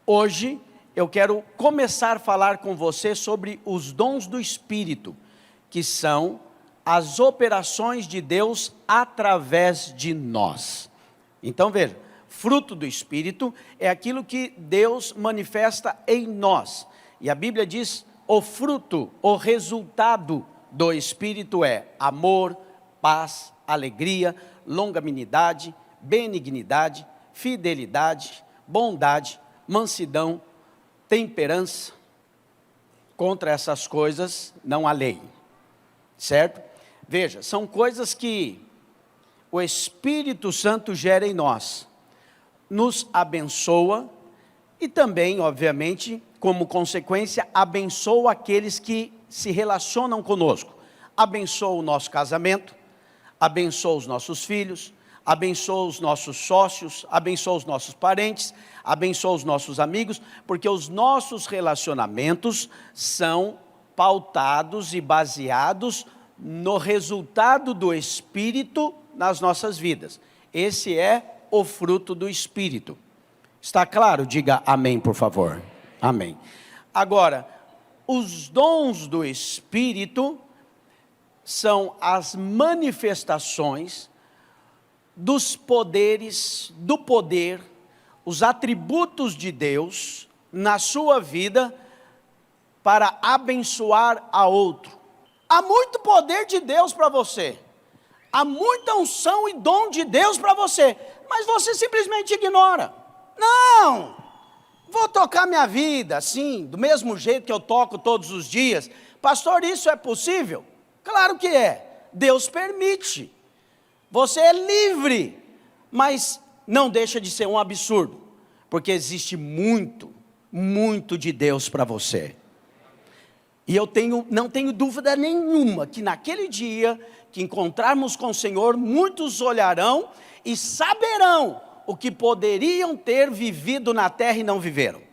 Hoje eu quero começar a falar com você sobre os dons do Espírito, que são as operações de Deus através de nós. Então veja, fruto do Espírito é aquilo que Deus manifesta em nós. E a Bíblia diz, o fruto, o resultado do Espírito é amor, paz, alegria, longanimidade, benignidade, fidelidade, bondade, mansidão, temperança. Contra essas coisas não há lei, certo? Veja, são coisas que o Espírito Santo gera em nós, nos abençoa e também, obviamente, como consequência, abençoa aqueles que se relacionam conosco. Abençoa o nosso casamento, abençoa os nossos filhos, abençoa os nossos sócios, abençoa os nossos parentes, abençoa os nossos amigos, porque os nossos relacionamentos são pautados e baseados no resultado do Espírito nas nossas vidas. Esse é o fruto do Espírito. Está claro? Diga amém, por favor. Amém. Agora, os dons do Espírito são as manifestações dos poderes, do poder, os atributos de Deus na sua vida para abençoar a outro. Há muito poder de Deus para você, há muita unção e dom de Deus para você, mas você simplesmente ignora. Não, vou tocar minha vida assim, do mesmo jeito que eu toco todos os dias. Pastor, isso é possível? Claro que é, Deus permite. Você é livre, mas não deixa de ser um absurdo, porque existe muito, muito de Deus para você. E eu não tenho dúvida nenhuma que naquele dia que encontrarmos com o Senhor, muitos olharão e saberão o que poderiam ter vivido na terra e não viveram.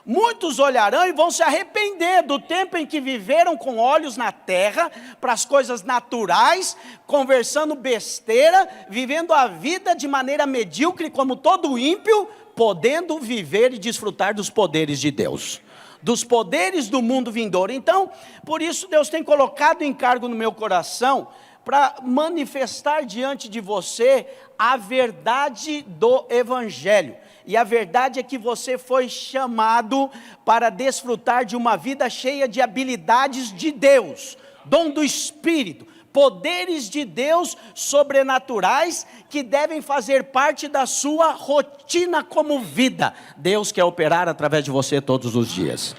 Muitos olharão e vão se arrepender do tempo em que viveram com olhos na terra, para as coisas naturais, conversando besteira, vivendo a vida de maneira medíocre como todo ímpio, podendo viver e desfrutar dos poderes de Deus, dos poderes do mundo vindouro. Então, por isso Deus tem colocado encargo no meu coração, para manifestar diante de você a verdade do Evangelho. E a verdade é que você foi chamado para desfrutar de uma vida cheia de habilidades de Deus, dom do Espírito, poderes de Deus sobrenaturais que devem fazer parte da sua rotina como vida. Deus quer operar através de você todos os dias.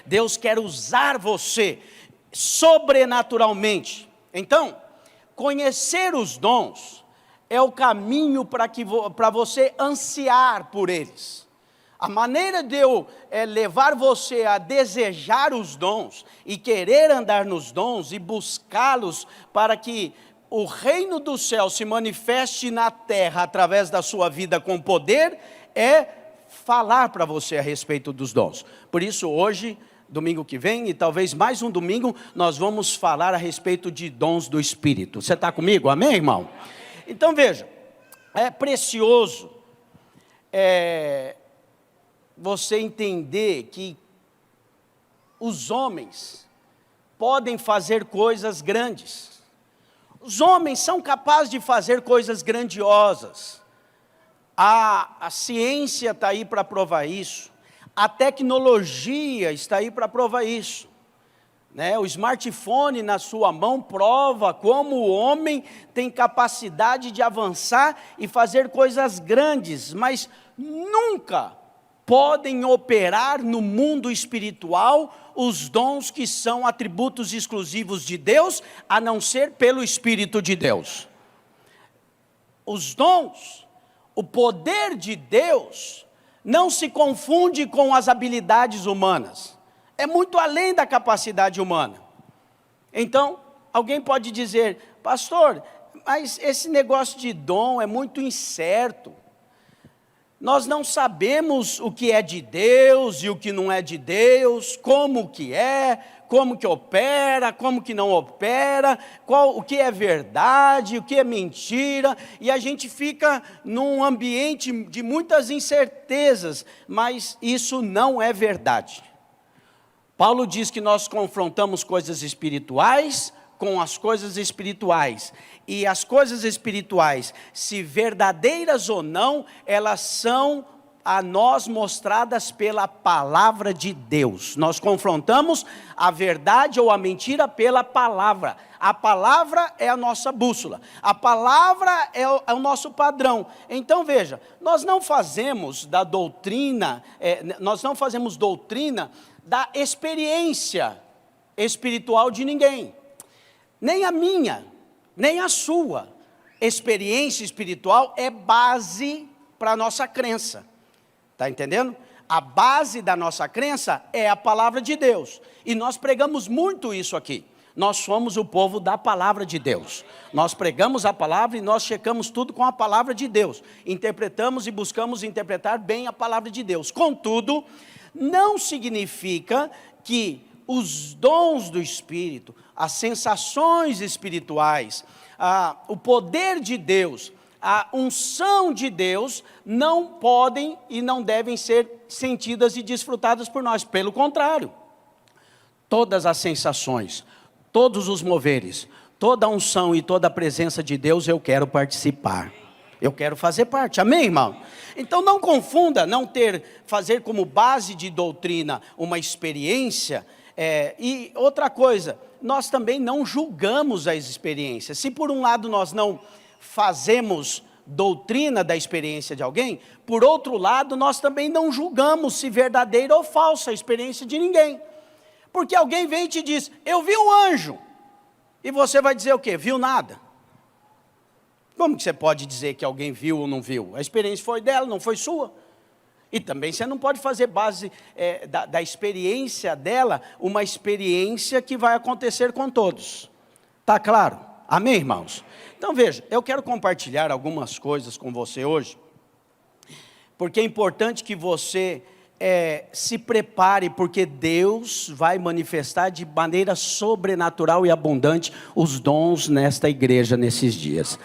Deus quer usar você sobrenaturalmente. Então, conhecer os dons é o caminho para você ansiar por eles. A maneira de eu levar você a desejar os dons e querer andar nos dons e buscá-los para que o reino do céu se manifeste na terra através da sua vida com poder, é falar para você a respeito dos dons. Por isso hoje, domingo que vem, e talvez mais um domingo, nós vamos falar a respeito de dons do Espírito. Você está comigo? Amém, irmão? Então veja, é precioso você entender que os homens podem fazer coisas grandes. Os homens são capazes de fazer coisas grandiosas. A ciência está aí para provar isso. A tecnologia está aí para provar isso. O smartphone na sua mão prova como o homem tem capacidade de avançar e fazer coisas grandes, mas nunca podem operar no mundo espiritual os dons que são atributos exclusivos de Deus, a não ser pelo Espírito de Deus. Os dons, o poder de Deus, não se confunde com as habilidades humanas. É muito além da capacidade humana. Então, alguém pode dizer, pastor, mas esse negócio de dom é muito incerto. nós não sabemos o que é de Deus e o que não é de Deus, como que é, como que opera, como que não opera, o que é verdade, o que é mentira, e a gente fica num ambiente de muitas incertezas, mas isso não é verdade. Paulo diz que nós confrontamos coisas espirituais com as coisas espirituais, e as coisas espirituais, se verdadeiras ou não, elas são a nós mostradas pela palavra de Deus. Nós confrontamos a verdade ou a mentira pela palavra. A palavra é a nossa bússola, a palavra é o nosso padrão. Então veja, nós não fazemos da doutrina, nós não fazemos doutrina da experiência espiritual de ninguém, nem a minha, nem a sua. Experiência espiritual é base para a nossa crença. Está entendendo? A base da nossa crença é a palavra de Deus. E nós pregamos muito isso aqui. Nós somos o povo da palavra de Deus. Nós pregamos a palavra e nós checamos tudo com a palavra de Deus. Interpretamos e buscamos interpretar bem a palavra de Deus. Contudo, não significa que os dons do Espírito, as sensações espirituais, o poder de Deus, a unção de Deus não podem e não devem ser sentidas e desfrutadas por nós. Pelo contrário, todas as sensações, todos os moveres, toda a unção e toda a presença de Deus eu quero participar. Eu quero fazer parte, amém, irmão? Então não confunda fazer como base de doutrina uma experiência. E outra coisa, nós também não julgamos as experiências. Se por um lado nós não fazemos doutrina da experiência de alguém, por outro lado nós também não julgamos se verdadeira ou falsa a experiência de ninguém. Porque alguém vem e te diz, eu vi um anjo, e você vai dizer o quê? Viu nada. Como que você pode dizer que alguém viu ou não viu? A experiência foi dela, não foi sua. E também você não pode fazer base da experiência dela, uma experiência que vai acontecer com todos. Está claro? Amém, irmãos? Então veja, eu quero compartilhar algumas coisas com você hoje, porque é importante que você se prepare, porque Deus vai manifestar de maneira sobrenatural e abundante os dons nesta igreja nesses dias.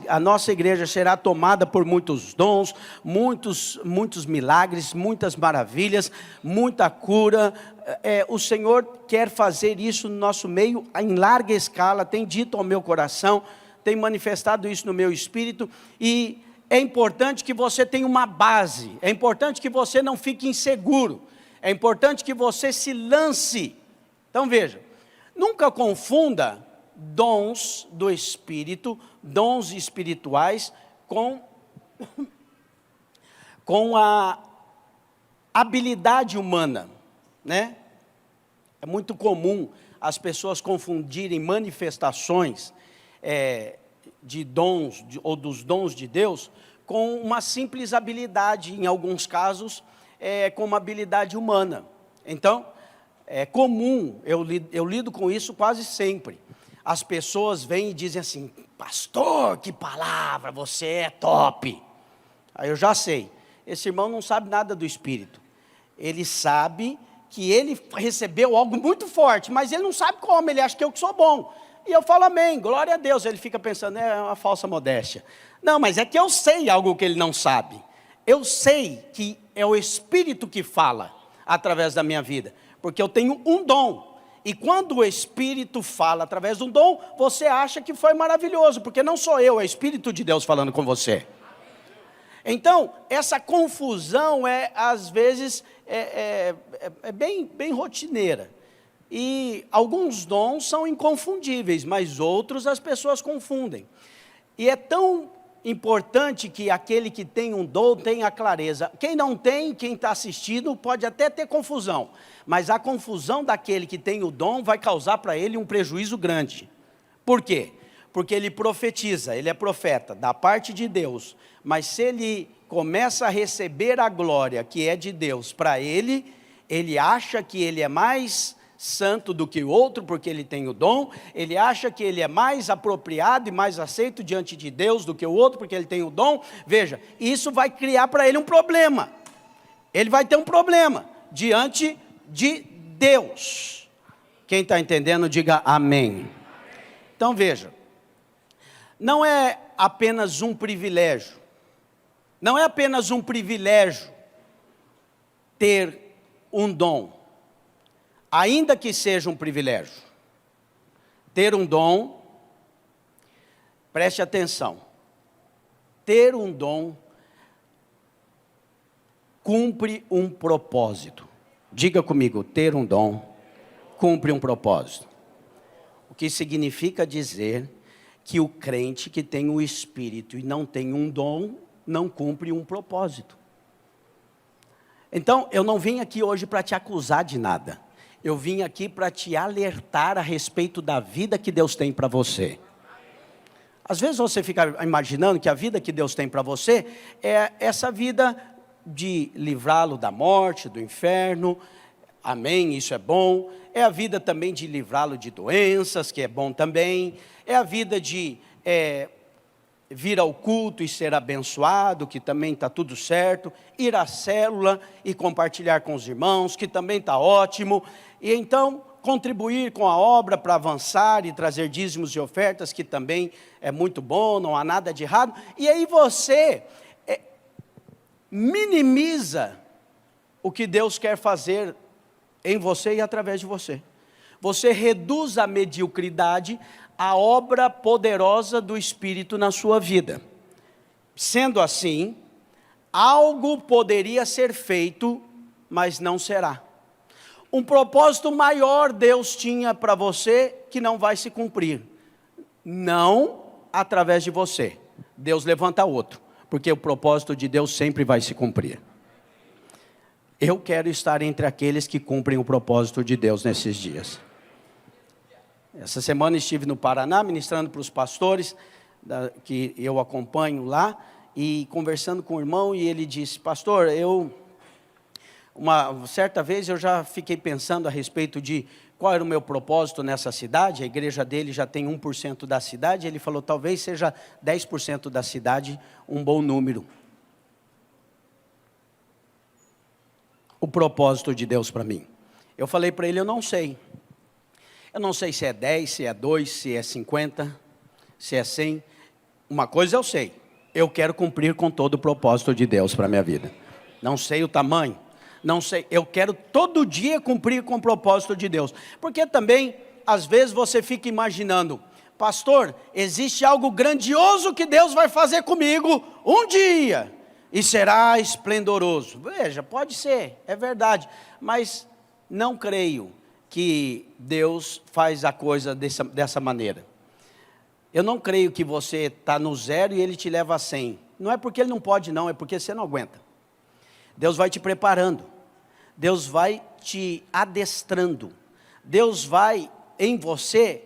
A nossa igreja será tomada por muitos dons, muitos milagres, muitas maravilhas, muita cura. O Senhor quer fazer isso no nosso meio em larga escala, tem dito ao meu coração, tem manifestado isso no meu espírito, e é importante que você tenha uma base, é importante que você não fique inseguro, é importante que você se lance. Então veja, nunca confunda dons do Espírito, dons espirituais com a habilidade humana, né? É muito comum as pessoas confundirem manifestações de dons, ou dos dons de Deus, com uma simples habilidade, em alguns casos, com uma habilidade humana. Então, é comum, eu lido com isso quase sempre. As pessoas vêm e dizem assim, pastor, que palavra, você é top. Aí eu já sei, esse irmão não sabe nada do Espírito. Ele sabe que ele recebeu algo muito forte, mas ele não sabe como, ele acha que eu que sou bom. E eu falo amém, glória a Deus. Ele fica pensando, é uma falsa modéstia. Não, mas é que eu sei algo que ele não sabe. Eu sei que é o Espírito que fala através da minha vida, porque eu tenho um dom. E quando o Espírito fala através de um dom, você acha que foi maravilhoso, porque não sou eu, é o Espírito de Deus falando com você. Então, essa confusão às vezes, bem rotineira. E alguns dons são inconfundíveis, mas outros as pessoas confundem. E é tão importante que aquele que tem um dom tenha clareza. Quem não tem, quem está assistindo, pode até ter confusão. Mas a confusão daquele que tem o dom vai causar para ele um prejuízo grande. Por quê? Porque ele profetiza, ele é profeta, da parte de Deus. Mas se ele começa a receber a glória que é de Deus para ele, ele acha que ele é mais santo do que o outro, porque ele tem o dom, ele acha que ele é mais apropriado e mais aceito diante de Deus do que o outro, porque ele tem o dom. Veja, isso vai criar para ele um problema. Ele vai ter um problema diante de Deus. Quem está entendendo, diga amém. Então veja, não é apenas um privilégio, não é apenas um privilégio ter um dom, ainda que seja um privilégio. Ter um dom, preste atenção, ter um dom cumpre um propósito. Diga comigo, ter um dom cumpre um propósito. O que significa dizer que o crente que tem o Espírito e não tem um dom, não cumpre um propósito. Então, eu não vim aqui hoje para te acusar de nada. Eu vim aqui para te alertar a respeito da vida que Deus tem para você. Às vezes você fica imaginando que a vida que Deus tem para você é essa vida de livrá-lo da morte, do inferno. Amém, isso é bom. É a vida também de livrá-lo de doenças, que é bom também. É a vida de vir ao culto e ser abençoado, que também está tudo certo. Ir à célula e compartilhar com os irmãos, que também está ótimo. E então, contribuir com a obra para avançar e trazer dízimos e ofertas, que também é muito bom, não há nada de errado. E aí você minimiza o que Deus quer fazer em você e através de você. Você reduz a mediocridade à obra poderosa do Espírito na sua vida. Sendo assim, algo poderia ser feito, mas não será. Um propósito maior Deus tinha para você que não vai se cumprir. Não através de você. Deus levanta outro, porque o propósito de Deus sempre vai se cumprir. Eu quero estar entre aqueles que cumprem o propósito de Deus nesses dias. Essa semana estive no Paraná ministrando para os pastores que eu acompanho lá e conversando com o irmão, e ele disse: pastor, uma certa vez eu já fiquei pensando a respeito de qual era o meu propósito nessa cidade. A igreja dele já tem 1% da cidade. Ele falou, talvez seja 10% da cidade, um bom número. O propósito de Deus para mim. Eu falei para ele, eu não sei. Eu não sei se é 10, se é 2, se é 50, se é 100. Uma coisa eu sei, eu quero cumprir com todo o propósito de Deus para a minha vida. Não sei o tamanho, não sei, eu quero todo dia cumprir com o propósito de Deus. Porque também, às vezes você fica imaginando, pastor, existe algo grandioso que Deus vai fazer comigo um dia, e será esplendoroso. Veja, pode ser, é verdade, mas não creio que Deus faz a coisa dessa maneira. Eu não creio que você está no 0 e Ele te leva a 100. Não é porque Ele não pode não, é porque você não aguenta. Deus vai te preparando, Deus vai te adestrando, Deus vai em você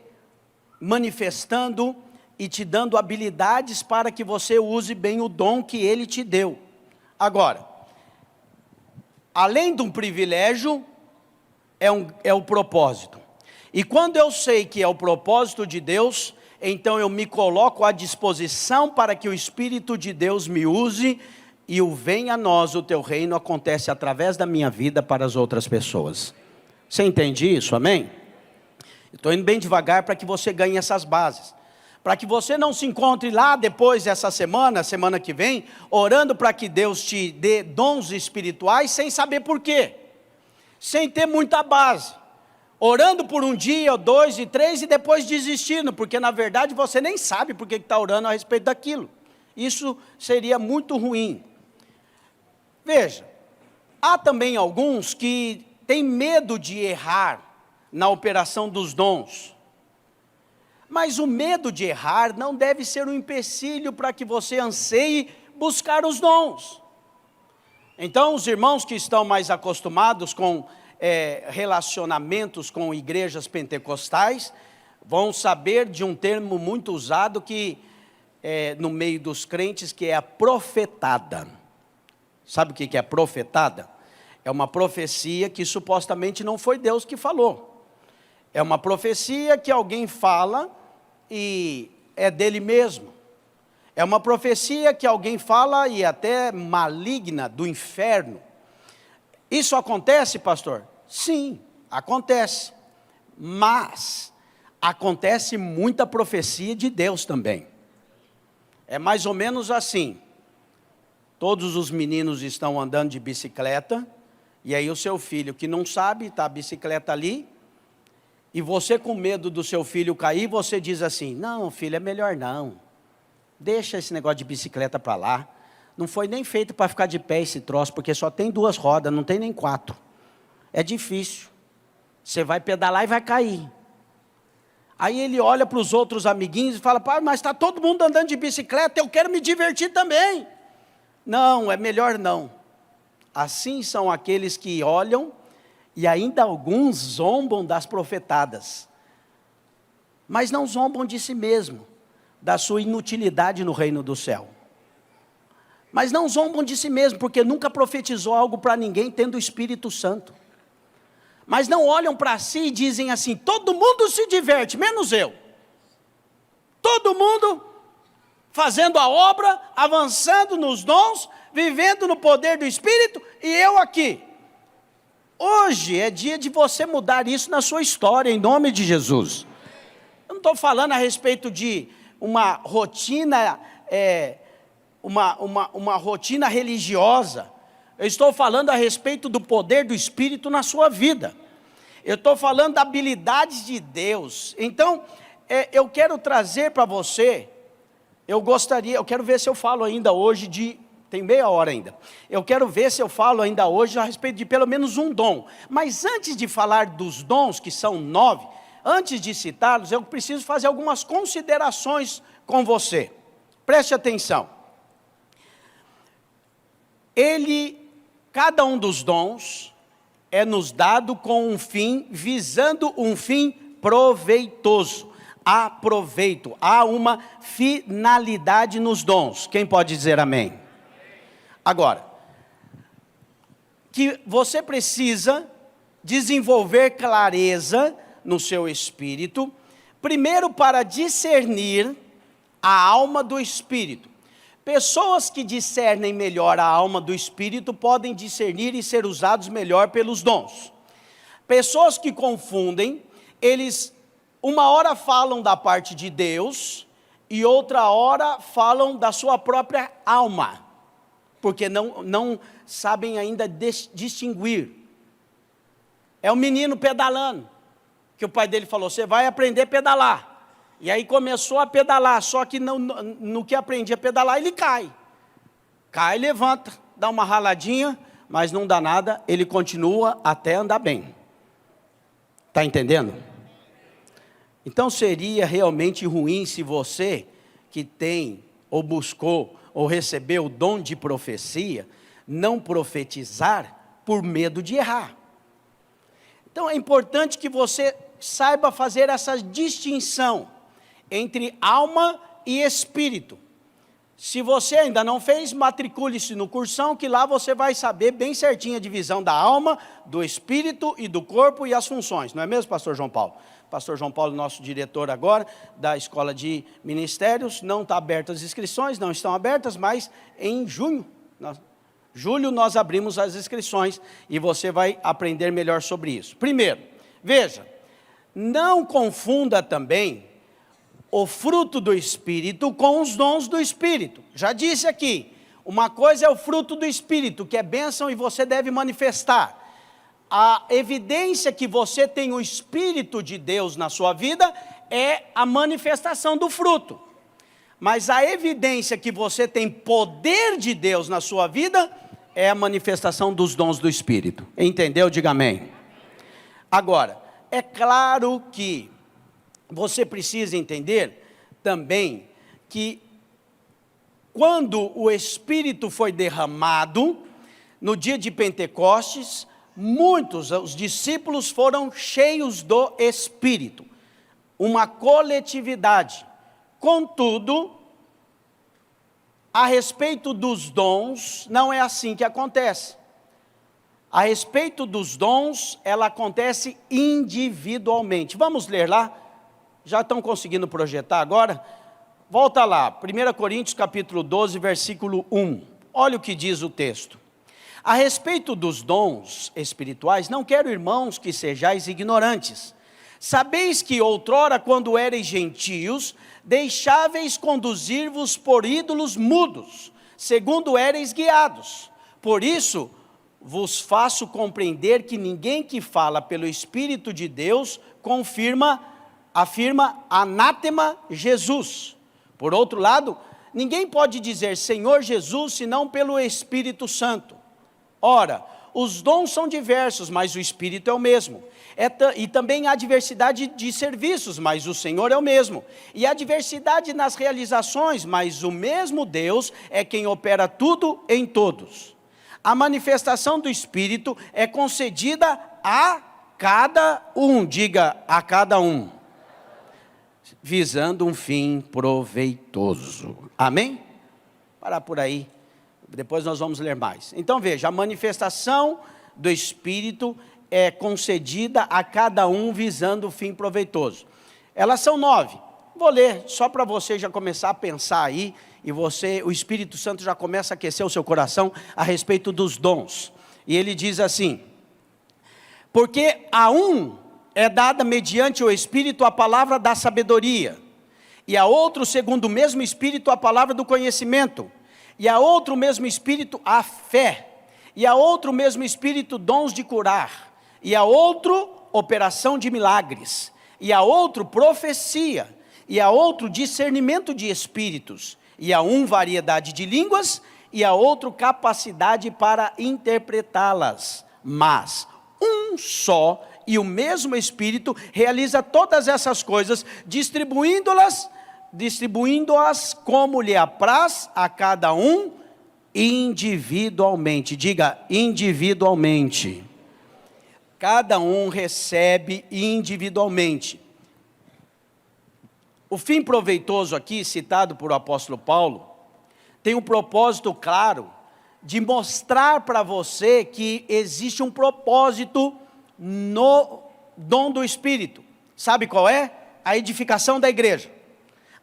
manifestando e te dando habilidades para que você use bem o dom que Ele te deu. Agora, além de um privilégio, é o propósito. E quando eu sei que é o propósito de Deus, então eu me coloco à disposição para que o Espírito de Deus me use, e o venha a nós, o teu reino, acontece através da minha vida para as outras pessoas. Você entende isso, amém? Estou indo bem devagar para que você ganhe essas bases. Para que você não se encontre lá depois dessa semana que vem, orando para que Deus te dê dons espirituais, sem saber por quê. Sem ter muita base. Orando por um dia, 2 e 3 e depois desistindo, porque na verdade você nem sabe por que está orando a respeito daquilo. Isso seria muito ruim. Veja, há também alguns que têm medo de errar na operação dos dons. Mas o medo de errar não deve ser um empecilho para que você anseie buscar os dons. Então, os irmãos que estão mais acostumados com relacionamentos com igrejas pentecostais, vão saber de um termo muito usado que no meio dos crentes, que é a profetada. Sabe o que é profetada? É uma profecia que supostamente não foi Deus que falou. É uma profecia que alguém fala e é dele mesmo. É uma profecia que alguém fala e até maligna, do inferno. Isso acontece, pastor? Sim, acontece. Mas acontece muita profecia de Deus também. É mais ou menos assim. Todos os meninos estão andando de bicicleta, e aí o seu filho que não sabe, está a bicicleta ali, e você com medo do seu filho cair, você diz assim: não, filho, é melhor não. Deixa esse negócio de bicicleta para lá. Não foi nem feito para ficar de pé esse troço, porque só tem 2 rodas, não tem nem 4. É difícil. Você vai pedalar e vai cair. Aí ele olha para os outros amiguinhos e fala: pai, mas está todo mundo andando de bicicleta, eu quero me divertir também. Não, é melhor não. Assim são aqueles que olham, e ainda alguns zombam das profetadas. Mas não zombam de si mesmo, da sua inutilidade no reino do céu. Mas não zombam de si mesmo, porque nunca profetizou algo para ninguém tendo o Espírito Santo. Mas não olham para si e dizem assim: todo mundo se diverte, menos eu. Todo mundo fazendo a obra, avançando nos dons, vivendo no poder do Espírito, e eu aqui. Hoje é dia de você mudar isso na sua história, em nome de Jesus. Eu não estou falando a respeito de uma rotina, uma rotina religiosa. Eu estou falando a respeito do poder do Espírito na sua vida. Eu estou falando da habilidade de Deus. Então, eu quero trazer para você, eu quero ver se eu falo ainda hoje tem meia hora ainda. Eu quero ver se eu falo ainda hoje a respeito de pelo menos um dom. Mas antes de falar dos dons, que são 9, antes de citá-los, eu preciso fazer algumas considerações com você. Preste atenção. Cada um dos dons é nos dado com um fim, visando um fim proveitoso. Há proveito, há uma finalidade nos dons. Quem pode dizer amém? Agora, que você precisa desenvolver clareza no seu espírito, primeiro para discernir a alma do espírito. Pessoas que discernem melhor a alma do espírito podem discernir e ser usados melhor pelos dons. Pessoas que confundem, eles uma hora falam da parte de Deus e outra hora falam da sua própria alma, porque não sabem ainda distinguir. É um menino pedalando, que o pai dele falou: você vai aprender a pedalar. E aí começou a pedalar, só que no que aprendia a pedalar, ele cai. Cai, levanta, dá uma raladinha, mas não dá nada, ele continua até andar bem. Está entendendo? Então seria realmente ruim se você, que tem, ou buscou, ou recebeu o dom de profecia, não profetizar por medo de errar. Então é importante que você saiba fazer essa distinção entre alma e espírito. Se você ainda não fez, matricule-se no cursão, que lá você vai saber bem certinho a divisão da alma, do espírito e do corpo e as funções. Não é mesmo, pastor João Paulo? Pastor João Paulo, nosso diretor agora, da Escola de Ministérios, não está abertas as inscrições, não estão abertas, mas em julho nós abrimos as inscrições e você vai aprender melhor sobre isso. Primeiro, veja, não confunda também o fruto do Espírito com os dons do Espírito. Já disse aqui, uma coisa é o fruto do Espírito, que é bênção e você deve manifestar. A evidência que você tem o Espírito de Deus na sua vida é a manifestação do fruto. Mas a evidência que você tem poder de Deus na sua vida é a manifestação dos dons do Espírito. Entendeu? Diga amém. Agora, é claro que você precisa entender também que quando o Espírito foi derramado, no dia de Pentecostes, os discípulos foram cheios do Espírito, uma coletividade. Contudo, a respeito dos dons, não é assim que acontece. A respeito dos dons, ela acontece individualmente. Vamos ler lá? Já estão conseguindo projetar agora? Volta lá, 1 Coríntios capítulo 12, versículo 1. Olha o que diz o texto. A respeito dos dons espirituais, não quero, irmãos, que sejais ignorantes. Sabeis que outrora, quando ereis gentios, deixáveis conduzir-vos por ídolos mudos, segundo ereis guiados. Por isso, vos faço compreender que ninguém que fala pelo Espírito de Deus afirma anátema Jesus. Por outro lado, ninguém pode dizer Senhor Jesus, senão pelo Espírito Santo. Ora, os dons são diversos, mas o Espírito é o mesmo. E também há diversidade de serviços, mas o Senhor é o mesmo. E há diversidade nas realizações, mas o mesmo Deus é quem opera tudo em todos. A manifestação do Espírito é concedida a cada um, diga a cada um, visando um fim proveitoso. Amém? Parar por aí, depois nós vamos ler mais. Então veja, a manifestação do Espírito é concedida a cada um visando o fim proveitoso. Elas são 9, vou ler só para você já começar a pensar aí, e o Espírito Santo já começa a aquecer o seu coração a respeito dos dons. E ele diz assim: porque a um é dada mediante o Espírito a palavra da sabedoria, e a outro, segundo o mesmo Espírito, a palavra do conhecimento, e a outro, o mesmo Espírito, a fé, e a outro, o mesmo Espírito, dons de curar, e a outro, operação de milagres, e a outro, profecia, e a outro, discernimento de espíritos, e a um, variedade de línguas, e a outro, capacidade para interpretá-las. Mas um só e o mesmo Espírito realiza todas essas coisas, distribuindo-as como lhe apraz a cada um individualmente. Diga, individualmente. Cada um recebe individualmente. O fim proveitoso aqui, citado por o apóstolo Paulo, tem um propósito claro de mostrar para você que existe um propósito no dom do Espírito. Sabe qual é? A edificação da igreja.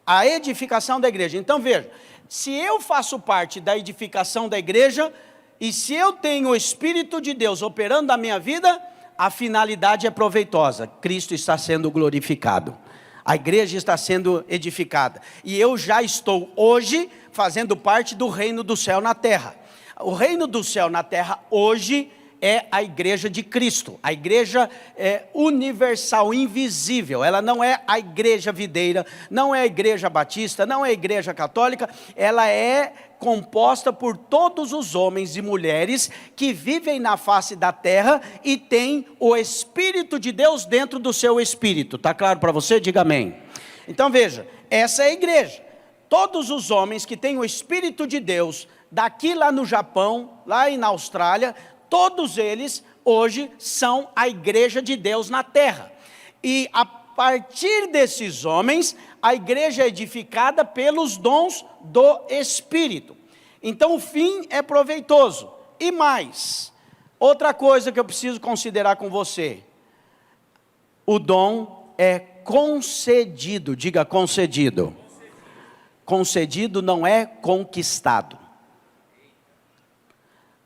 A edificação da igreja. Então veja, se eu faço parte da edificação da igreja, e se eu tenho o Espírito de Deus operando na minha vida, a finalidade é proveitosa. Cristo está sendo glorificado. A igreja está sendo edificada. E eu já estou hoje fazendo parte do reino do céu na terra. O reino do céu na terra hoje é a igreja de Cristo. A igreja é universal, invisível. Ela não é a igreja videira, não é a igreja batista, não é a igreja católica. Ela é composta por todos os homens e mulheres que vivem na face da terra e têm o Espírito de Deus dentro do seu espírito. Está claro para você? Diga amém. Então veja, essa é a igreja. Todos os homens que têm o Espírito de Deus, daqui lá no Japão, lá na Austrália, todos eles hoje são a igreja de Deus na terra. E a partir desses homens, a igreja é edificada pelos dons do Espírito. Então o fim é proveitoso. E mais, outra coisa que eu preciso considerar com você: o dom é concedido. Diga concedido. Concedido não é conquistado.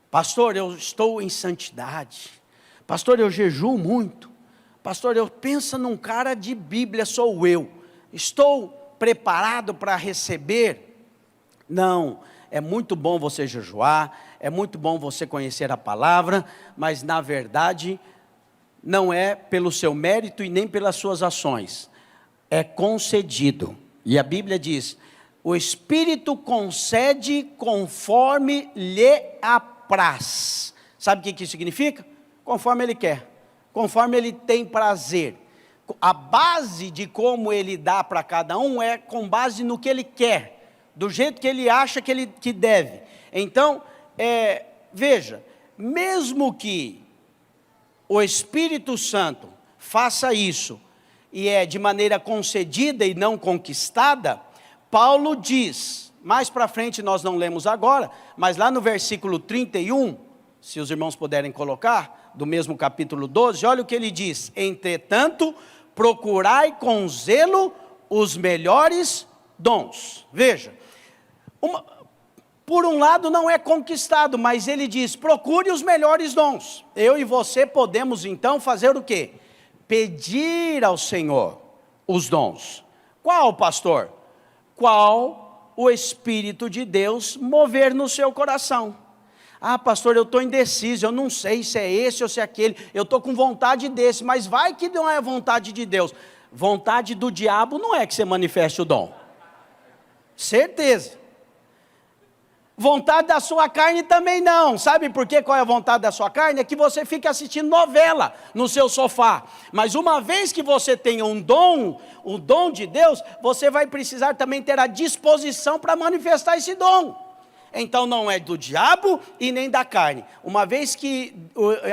Pastor, eu estou em santidade. Pastor, eu jejuo muito. Pastor, eu penso num cara de Bíblia, sou eu. Estou preparado para receber? Não, é muito bom você jejuar, é muito bom você conhecer a palavra, mas na verdade não é pelo seu mérito e nem pelas suas ações. É concedido. E a Bíblia diz: o Espírito concede conforme lhe apraz. Sabe o que isso significa? Conforme Ele quer, conforme Ele tem prazer. A base de como Ele dá para cada um é com base no que Ele quer, do jeito que Ele acha que deve. Então, veja, mesmo que o Espírito Santo faça isso, e é de maneira concedida e não conquistada, Paulo diz, mais para frente nós não lemos agora, mas lá no versículo 31, se os irmãos puderem colocar, do mesmo capítulo 12, olha o que ele diz: entretanto, procurai com zelo os melhores dons. Veja, por um lado não é conquistado, mas ele diz, procure os melhores dons. Eu e você podemos então fazer o quê? Pedir ao Senhor os dons. Qual, pastor? Qual o Espírito de Deus mover no seu coração? Ah, pastor, eu estou indeciso, eu não sei se é esse ou se é aquele, eu estou com vontade desse, mas vai que não é vontade de Deus. Vontade do diabo não é que você manifeste o dom. Certeza. Vontade da sua carne também não. Sabe por quê? Qual é a vontade da sua carne? É que você fique assistindo novela no seu sofá. Mas uma vez que você tenha um dom, o dom de Deus, você vai precisar também ter a disposição para manifestar esse dom. Então não é do diabo e nem da carne. Uma vez que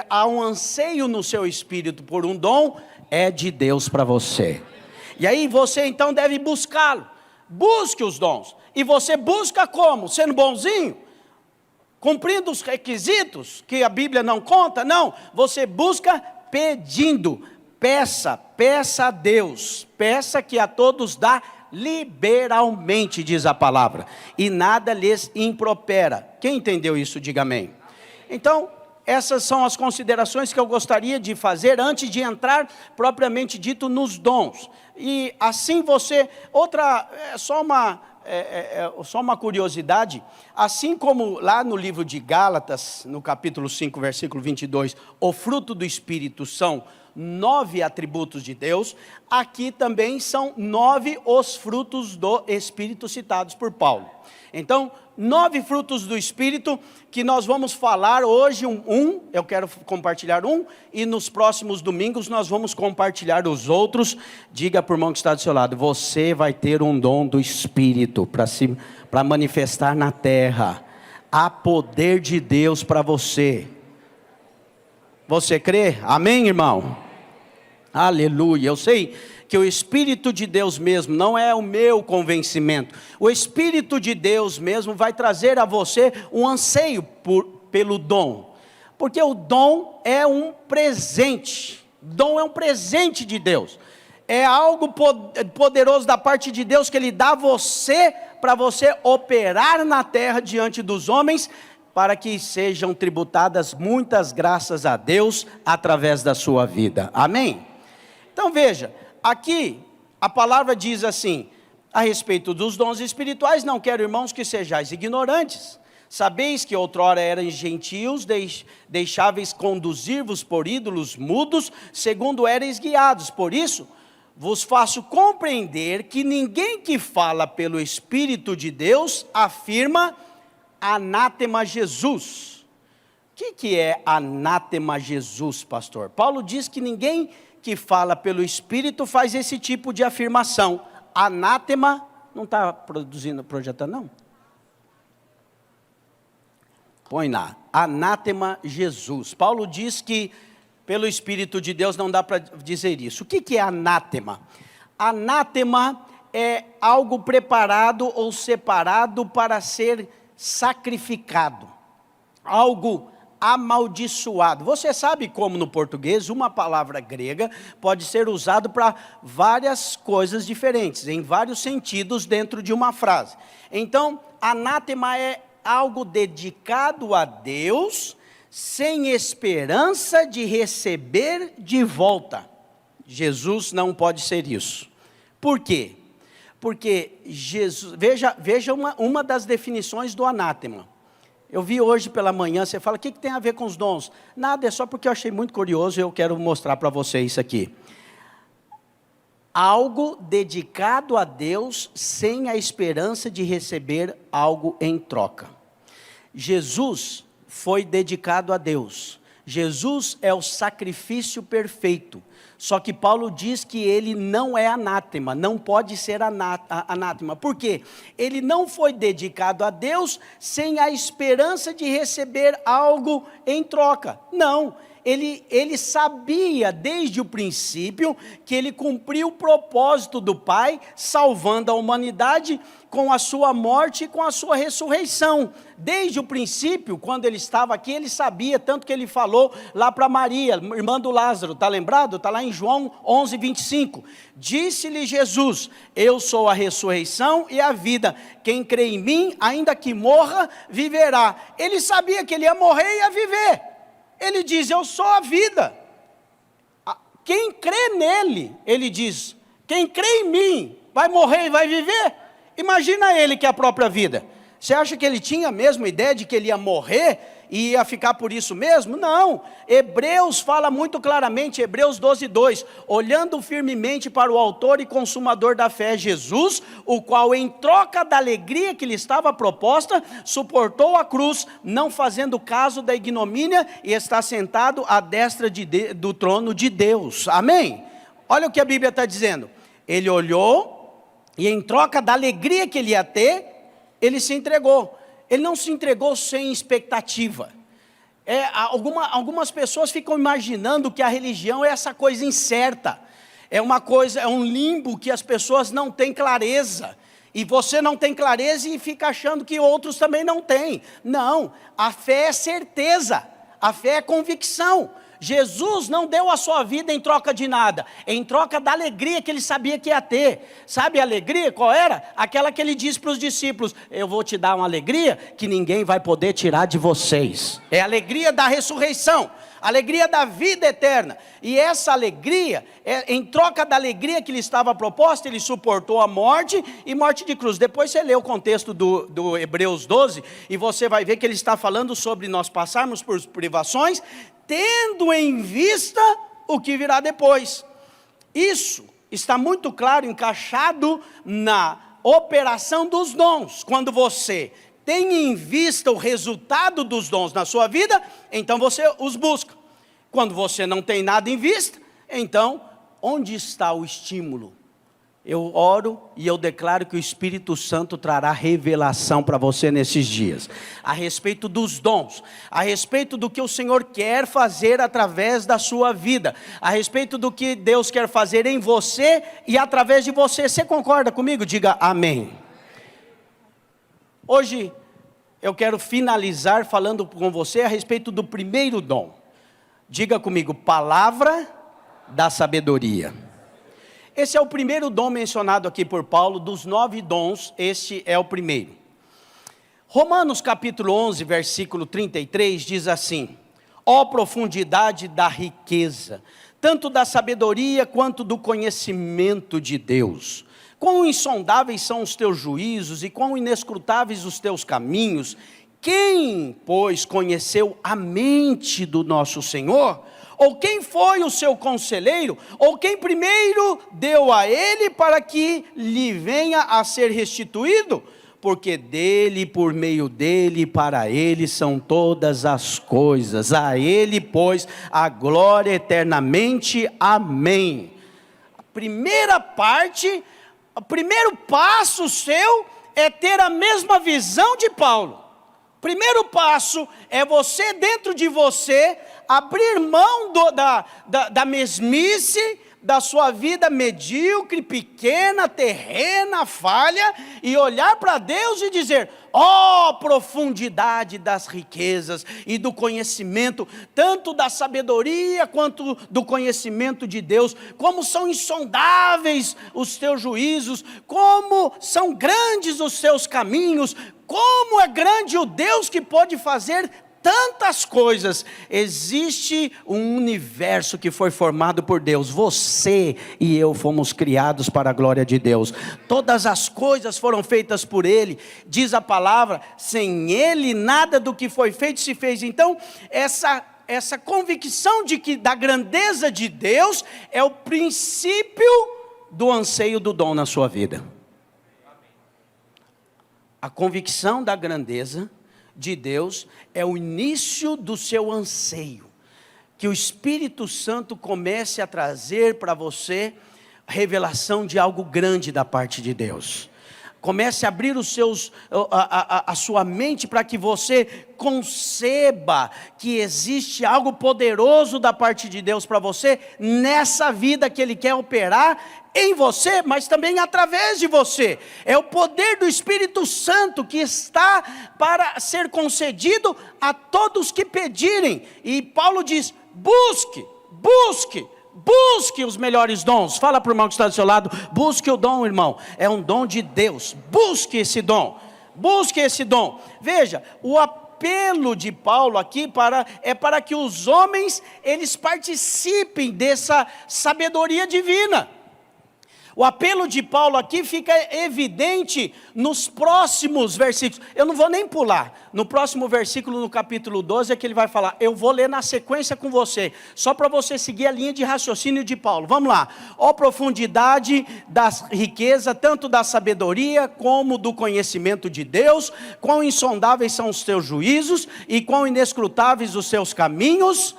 há um anseio no seu espírito por um dom, é de Deus para você. E aí você então deve buscá-lo. Busque os dons. E você busca como? Sendo bonzinho? Cumprindo os requisitos que a Bíblia não conta? Não. Você busca pedindo. Peça a Deus. Peça que a todos dá liberalmente, diz a palavra. E nada lhes impropera. Quem entendeu isso, diga amém. Então, essas são as considerações que eu gostaria de fazer antes de entrar propriamente dito nos dons. E assim você, só uma curiosidade, assim como lá no livro de Gálatas, no capítulo 5, versículo 22, o fruto do Espírito são 9 atributos de Deus, aqui também são 9 os frutos do Espírito citados por Paulo. Então, 9 frutos do Espírito que nós vamos falar hoje, eu quero compartilhar e nos próximos domingos nós vamos compartilhar os outros. Diga para o irmão que está do seu lado, você vai ter um dom do Espírito para manifestar na terra. Há poder de Deus para você. Você crê? Amém, irmão? Aleluia. Eu sei que o Espírito de Deus mesmo, não é o meu convencimento, o Espírito de Deus mesmo vai trazer a você um anseio pelo dom, porque o dom é um presente, dom é um presente de Deus, é algo poderoso da parte de Deus que Ele dá a você, para você operar na terra diante dos homens, para que sejam tributadas muitas graças a Deus, através da sua vida, amém? Então veja, aqui a palavra diz assim, a respeito dos dons espirituais, não quero, irmãos, que sejais ignorantes. Sabeis que outrora erais gentios, deixáveis conduzir-vos por ídolos mudos, segundo erais guiados. Por isso, vos faço compreender que ninguém que fala pelo Espírito de Deus, afirma anátema Jesus. O que é anátema Jesus, pastor? Paulo diz que ninguém que fala pelo Espírito faz esse tipo de afirmação. Anátema, não está projetando não? Põe lá, anátema Jesus. Paulo diz que pelo Espírito de Deus não dá para dizer isso. O que é anátema? Anátema é algo preparado ou separado para ser sacrificado. Algo amaldiçoado. Você sabe como no português uma palavra grega pode ser usada para várias coisas diferentes, em vários sentidos dentro de uma frase. Então, anátema é algo dedicado a Deus, sem esperança de receber de volta. Jesus não pode ser isso. Por quê? Porque Jesus, veja uma das definições do anátema. Eu vi hoje pela manhã, você fala, o que tem a ver com os dons? Nada, é só porque eu achei muito curioso e eu quero mostrar para vocês isso aqui. Algo dedicado a Deus, sem a esperança de receber algo em troca. Jesus foi dedicado a Deus. Jesus é o sacrifício perfeito. Só que Paulo diz que ele não é anátema, não pode ser anátema. Por quê? Ele não foi dedicado a Deus sem a esperança de receber algo em troca. Não, ele sabia desde o princípio que ele cumpriu o propósito do Pai, salvando a humanidade com a sua morte e com a sua ressurreição. Desde o princípio, quando ele estava aqui, ele sabia, tanto que ele falou lá para Maria, irmã do Lázaro, está lembrado? Está lá em João 11, 25. Disse-lhe Jesus: eu sou a ressurreição e a vida, quem crê em mim, ainda que morra, viverá. Ele sabia que ele ia morrer e ia viver. Ele diz: eu sou a vida. Quem crê nele, ele diz, quem crê em mim, vai morrer e vai viver. Imagina ele que é a própria vida. Você acha que ele tinha mesmo ideia de que ele ia morrer e ia ficar por isso mesmo? Não. Hebreus fala muito claramente, Hebreus 12, 2, olhando firmemente para o autor e consumador da fé, Jesus, o qual em troca da alegria que lhe estava proposta, suportou a cruz, não fazendo caso da ignomínia, e está sentado à destra do trono de Deus. Amém? Olha o que a Bíblia está dizendo. Ele olhou, e em troca da alegria que ele ia ter, ele se entregou. Ele não se entregou sem expectativa. Algumas pessoas ficam imaginando que a religião é essa coisa incerta. É um limbo que as pessoas não têm clareza. E você não tem clareza e fica achando que outros também não têm. Não, a fé é certeza, a fé é convicção. Jesus não deu a sua vida em troca de nada, em troca da alegria que ele sabia que ia ter. Sabe a alegria qual era? Aquela que ele disse para os discípulos: eu vou te dar uma alegria que ninguém vai poder tirar de vocês. É a alegria da ressurreição, a alegria da vida eterna. E essa alegria, em troca da alegria que lhe estava proposta, ele suportou a morte e morte de cruz. Depois você lê o contexto do Hebreus 12, e você vai ver que ele está falando sobre nós passarmos por privações, tendo em vista o que virá depois. Isso está muito claro, encaixado na operação dos dons. Quando você tem em vista o resultado dos dons na sua vida, então você os busca. Quando você não tem nada em vista, então, onde está o estímulo? Eu oro e eu declaro que o Espírito Santo trará revelação para você nesses dias, a respeito dos dons, a respeito do que o Senhor quer fazer através da sua vida, a respeito do que Deus quer fazer em você e através de você. Você concorda comigo? Diga amém. Hoje eu quero finalizar falando com você a respeito do primeiro dom. Diga comigo: palavra da sabedoria. Esse é o primeiro dom mencionado aqui por Paulo. Dos 9 dons, este é o primeiro. Romanos capítulo 11, versículo 33 diz assim: ó profundidade da riqueza, tanto da sabedoria quanto do conhecimento de Deus. Quão insondáveis são os teus juízos e quão inescrutáveis os teus caminhos. Quem, pois, conheceu a mente do nosso Senhor? Ou quem foi o seu conselheiro? Ou quem primeiro deu a ele para que lhe venha a ser restituído? Porque dele, por meio dele, para ele são todas as coisas. A ele, pois, a glória eternamente. Amém. A primeira parte, o primeiro passo seu é ter a mesma visão de Paulo. Primeiro passo é você, dentro de você, abrir mão da mesmice, da sua vida medíocre, pequena, terrena, falha, e olhar para Deus e dizer: ó profundidade das riquezas e do conhecimento, tanto da sabedoria quanto do conhecimento de Deus, como são insondáveis os teus juízos, como são grandes os seus caminhos, como é grande o Deus que pode fazer tantas coisas. Existe um universo que foi formado por Deus. Você e eu fomos criados para a glória de Deus. Todas as coisas foram feitas por Ele. Diz a palavra: sem Ele nada do que foi feito se fez. Então, essa convicção da grandeza de Deus é o princípio do anseio do dom na sua vida. A convicção da grandeza de Deus é o início do seu anseio. Que o Espírito Santo comece a trazer para você revelação de algo grande da parte de Deus. Comece a abrir a sua mente para que você conceba que existe algo poderoso da parte de Deus para você, nessa vida que Ele quer operar em você, mas também através de você. É o poder do Espírito Santo que está para ser concedido a todos que pedirem. E Paulo diz: busque os melhores dons. Fala para o irmão que está do seu lado: busque o dom, irmão. É um dom de Deus. Busque esse dom. Busque esse dom. Veja, o apelo de Paulo aqui é para que os homens eles participem dessa sabedoria divina. O apelo de Paulo aqui fica evidente nos próximos versículos. Eu não vou nem pular. No próximo versículo, no capítulo 12, é que ele vai falar. Eu vou ler na sequência com você, só para você seguir a linha de raciocínio de Paulo. Vamos lá. Ó profundidade da riqueza, tanto da sabedoria como do conhecimento de Deus. Quão insondáveis são os teus juízos e quão inescrutáveis os seus caminhos.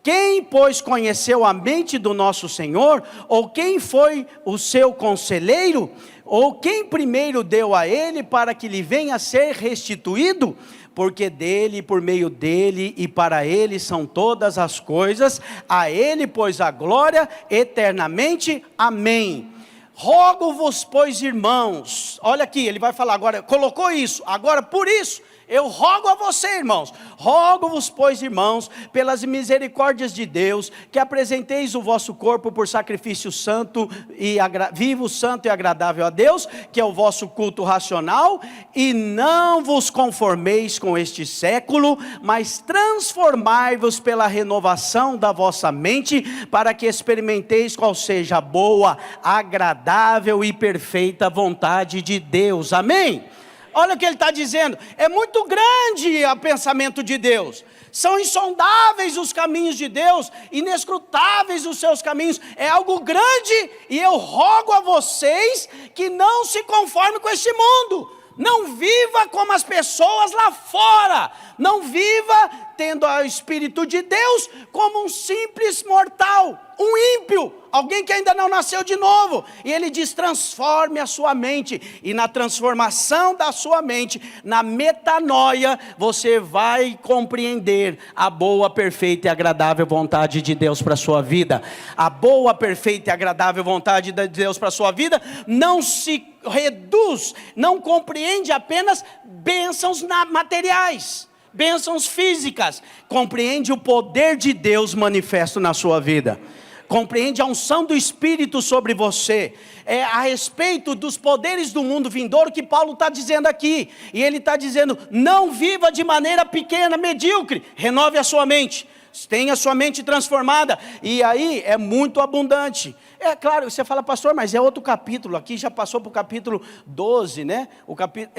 Quem, pois, conheceu a mente do nosso Senhor? Ou quem foi o seu conselheiro? Ou quem primeiro deu a ele para que lhe venha a ser restituído? Porque dele, por meio dele e para ele são todas as coisas. A ele, pois, a glória eternamente. Amém. Rogo-vos, pois, irmãos. Olha aqui, ele vai falar agora, colocou isso. Agora, por isso, eu rogo a você, irmãos, rogo-vos, pois, irmãos, pelas misericórdias de Deus, que apresenteis o vosso corpo por sacrifício santo e vivo, santo e agradável a Deus, que é o vosso culto racional, e não vos conformeis com este século, mas transformai-vos pela renovação da vossa mente, para que experimenteis qual seja a boa, agradável e perfeita vontade de Deus. Amém? Olha o que ele está dizendo, é muito grande o pensamento de Deus, são insondáveis os caminhos de Deus, inescrutáveis os seus caminhos, é algo grande, e eu rogo a vocês que não se conformem com este mundo, não viva como as pessoas lá fora, não viva tendo o Espírito de Deus como um simples mortal, um ímpio, alguém que ainda não nasceu de novo. E ele diz: transforme a sua mente, e na transformação da sua mente, na metanoia, você vai compreender a boa, perfeita e agradável vontade de Deus para a sua vida. A boa, perfeita e agradável vontade de Deus para a sua vida não se reduz, não compreende apenas bênçãos materiais, bênçãos físicas, compreende o poder de Deus manifesto na sua vida, compreende a unção do Espírito sobre você, é a respeito dos poderes do mundo vindouro que Paulo está dizendo aqui, e ele está dizendo: não viva de maneira pequena, medíocre, renove a sua mente, tenha a sua mente transformada, e aí é muito abundante. É claro, você fala: pastor, mas é outro capítulo, aqui já passou para o capítulo 12, né?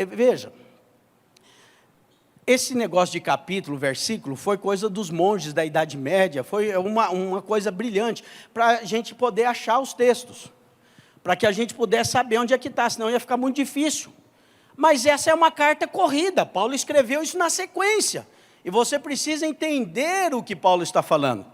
Veja, esse negócio de capítulo, versículo, foi coisa dos monges da Idade Média, foi uma coisa brilhante, para a gente poder achar os textos, para que a gente pudesse saber onde é que está, senão ia ficar muito difícil. Mas essa é uma carta corrida, Paulo escreveu isso na sequência, e você precisa entender o que Paulo está falando.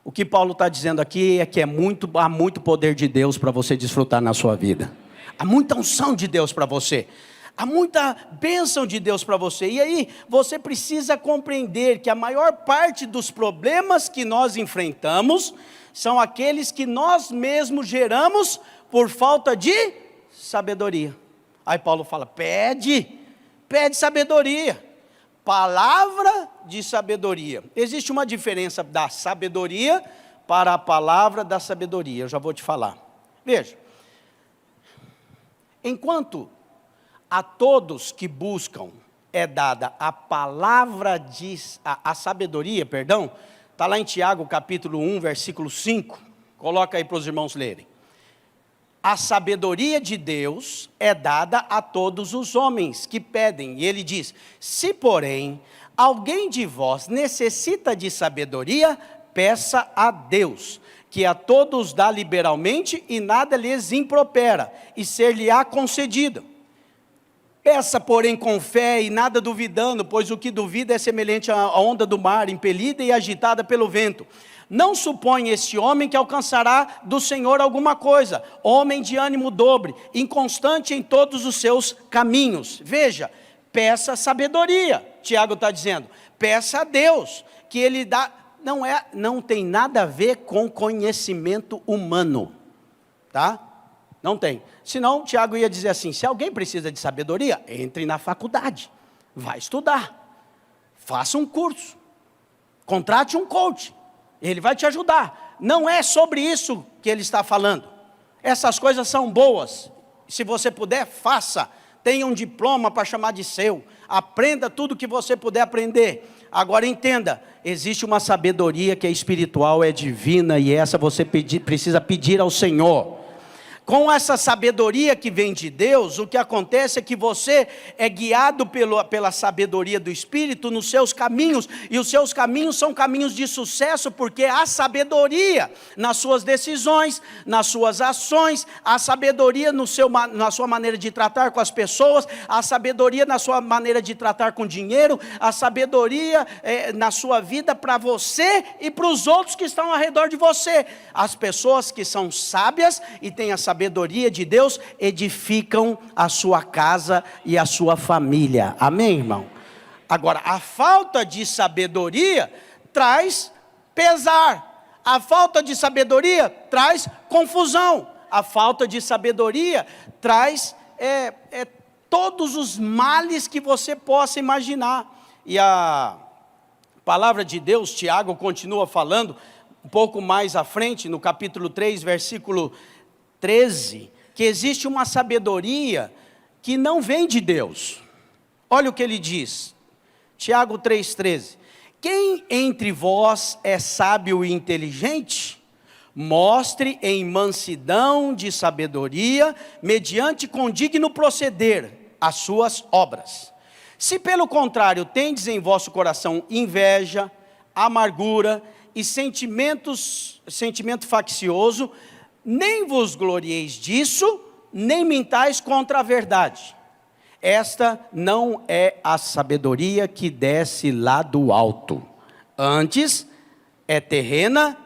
O que Paulo está dizendo aqui é que há muito poder de Deus para você desfrutar na sua vida, há muita unção de Deus para você, há muita bênção de Deus para você. E aí você precisa compreender que a maior parte dos problemas que nós enfrentamos são aqueles que nós mesmos geramos por falta de sabedoria. Aí Paulo fala: pede sabedoria, palavra de sabedoria. Existe uma diferença da sabedoria para a palavra da sabedoria, eu já vou te falar. Veja, enquanto a todos que buscam é dada a palavra a sabedoria, perdão, está lá em Tiago capítulo 1, versículo 5, coloca aí para os irmãos lerem. A sabedoria de Deus é dada a todos os homens que pedem, e ele diz: se porém alguém de vós necessita de sabedoria, peça a Deus, que a todos dá liberalmente e nada lhes impropera, e ser-lhe-á concedido. Peça, porém, com fé e nada duvidando, pois o que duvida é semelhante à onda do mar, impelida e agitada pelo vento. Não supõe este homem que alcançará do Senhor alguma coisa. Homem de ânimo dobre, inconstante em todos os seus caminhos. Veja, peça sabedoria. Tiago está dizendo, peça a Deus, que Ele dá. Não tem nada a ver com conhecimento humano, tá? Não tem. Senão, Tiago ia dizer assim, se alguém precisa de sabedoria, entre na faculdade, vai estudar, faça um curso, contrate um coach, ele vai te ajudar. Não é sobre isso que ele está falando. Essas coisas são boas, se você puder, faça. Tenha um diploma para chamar de seu, aprenda tudo que você puder aprender. Agora entenda, existe uma sabedoria que é espiritual, é divina, e essa você precisa pedir ao Senhor. Com essa sabedoria que vem de Deus, o que acontece é que você é guiado pela sabedoria do Espírito nos seus caminhos, e os seus caminhos são caminhos de sucesso, porque há sabedoria nas suas decisões, nas suas ações, há sabedoria na sua maneira de tratar com as pessoas, há sabedoria na sua maneira de tratar com dinheiro, há sabedoria na sua vida para você e para os outros que estão ao redor de você. As pessoas que são sábias e têm a sabedoria de Deus, edificam a sua casa e a sua família, amém, irmão? Agora, a falta de sabedoria traz pesar, a falta de sabedoria traz confusão, a falta de sabedoria traz todos os males que você possa imaginar. E a palavra de Deus, Tiago continua falando, um pouco mais à frente, no capítulo 3, versículo 13, que existe uma sabedoria que não vem de Deus. Olha o que ele diz, Tiago 3,13. Quem entre vós é sábio e inteligente? Mostre em mansidão de sabedoria, mediante condigno proceder, as suas obras. Se pelo contrário tendes em vosso coração inveja, amargura e sentimento faccioso, nem vos glorieis disso, nem mintais contra a verdade. Esta não é a sabedoria que desce lá do alto. Antes, é terrena,